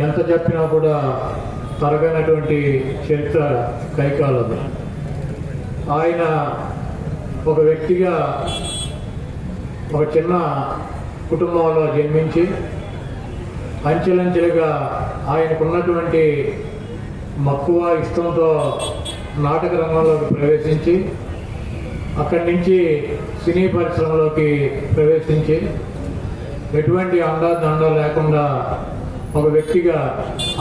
ఎంత చెప్పినా కూడా తరగనటువంటి చరిత్ర కైకాలది. ఆయన ఒక వ్యక్తిగా ఒక చిన్న కుటుంబంలో జన్మించి అంచెలంచెలుగా ఆయనకున్నటువంటి మక్కువ ఇష్టంతో నాటక రంగంలోకి ప్రవేశించి అక్కడి నుంచి సినీ పరిశ్రమలోకి ప్రవేశించి ఎటువంటి అండాదండ లేకుండా ఒక వ్యక్తిగా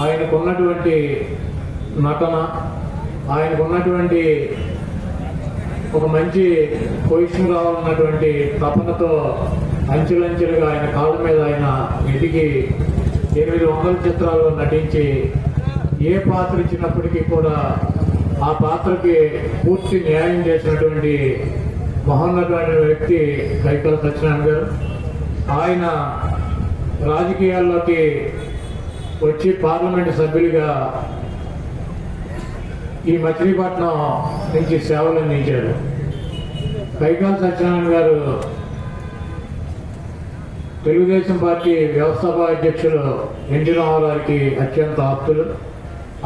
ఆయనకున్నటువంటి నటన, ఆయనకున్నటువంటి ఒక మంచి పొజిషన్ రావాలన్నటువంటి తపనతో అంచెలంచెలుగా ఆయన కాళ్ళ మీద ఆయన ఎదిగి 800 చిత్రాల్లో నటించి ఏ పాత్ర ఇచ్చినప్పటికీ కూడా ఆ పాత్రకి పూర్తి న్యాయం చేసినటువంటి మహోన్నతమైన వ్యక్తి కైకాల సత్యనారాయణ గారు. ఆయన రాజకీయాల్లోకి వచ్చి పార్లమెంటు సభ్యులుగా ఈ మచిలీపట్నం నుంచి సేవలు అందించారు. కైకాల సత్యనారాయణ గారు తెలుగుదేశం పార్టీ వ్యవస్థాపక అధ్యక్షులు ఎన్టీ రామారావుకి అత్యంత ఆప్తులు.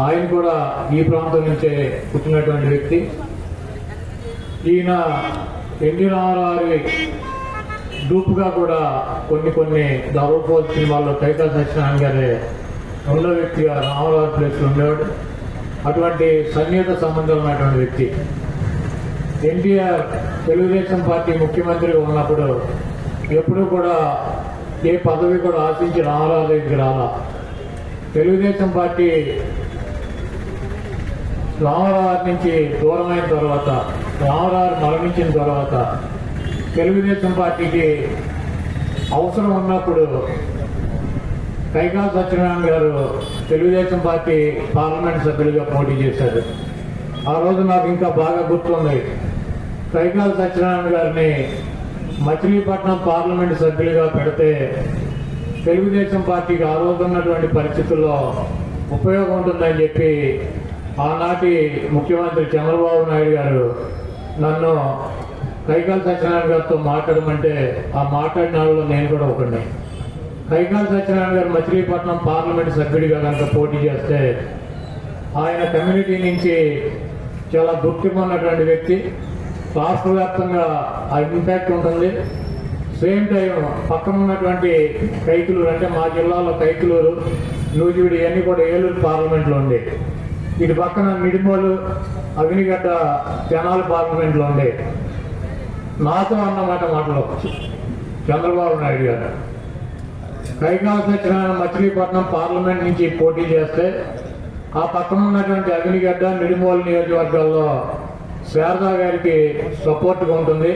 ఆయన కూడా ఈ ప్రాంతం నుంచే పుట్టినటువంటి వ్యక్తి. ఈయన ఎన్టీ రామారావు డూప్గా కూడా కొన్ని దాదాపు సినిమాల్లో కైకాల సత్యనారాయణ గారే రెండో వ్యక్తిగా రామారావు ప్లేస్లో ఉండేవాడు. అటువంటి సన్నిహిత సంబంధాలు ఉన్నటువంటి వ్యక్తి. ఎన్టీఆర్ తెలుగుదేశం పార్టీ ముఖ్యమంత్రిగా ఉన్నప్పుడు ఎప్పుడూ కూడా ఏ పదవి కూడా ఆశించి రామారావు దగ్గరికి రాలా. తెలుగుదేశం పార్టీ రామారావు నుంచి దూరమైన తర్వాత, రామారావు మరణించిన తర్వాత తెలుగుదేశం పార్టీకి అవసరం ఉన్నప్పుడు కైకాల సత్యనారాయణ గారు తెలుగుదేశం పార్టీ పార్లమెంట్ సభ్యులుగా పోటీ చేశారు. ఆ రోజు నాకు ఇంకా బాగా గుర్తుంది. కైకాల సత్యనారాయణ గారిని మచిలీపట్నం పార్లమెంట్ సభ్యులుగా పెడితే తెలుగుదేశం పార్టీకి ఆ రోజు ఉన్నటువంటి పరిస్థితుల్లో ఉపయోగం ఉంటుందని చెప్పి ఆనాటి ముఖ్యమంత్రి చంద్రబాబు నాయుడు గారు నన్ను కైకాల సత్యనారాయణ గారితో మాట్లాడమంటే ఆ మాట్లాడిన వాళ్ళలో నేను కూడా ఒకటి. కైకాల సత్యనారాయణ గారు మచిలీపట్నం పార్లమెంట్ సభ్యుడిగా కనుక పోటీ చేస్తే ఆయన కమ్యూనిటీ నుంచి చాలా గుర్తింపు ఉన్నటువంటి వ్యక్తి. రాష్ట్ర వ్యాప్తంగా ఆ ఇంపాక్ట్ ఉంటుంది. సేమ్ టైం పక్కన ఉన్నటువంటి కైకులూరు, అంటే మా జిల్లాలో కైకులూరు, నూజివీడు ఇవన్నీ కూడా ఏలూరు పార్లమెంట్లో ఉండే. ఇటు పక్కన నిడిమోలు, అవినిగడ్డ జనాలు పార్లమెంట్లో ఉండే. నాతో అన్నమాట మాట్లాడవచ్చు చంద్రబాబు నాయుడు గారు. కైకాల సత్యనారాయణ మచిలీపట్నం పార్లమెంట్ నుంచి పోటీ చేస్తే ఆ పక్కన ఉన్నటువంటి అవినిగడ్డ, నిడిమోలు నియోజకవర్గాల్లో శారదా గారికి సపోర్ట్గా ఉంటుంది.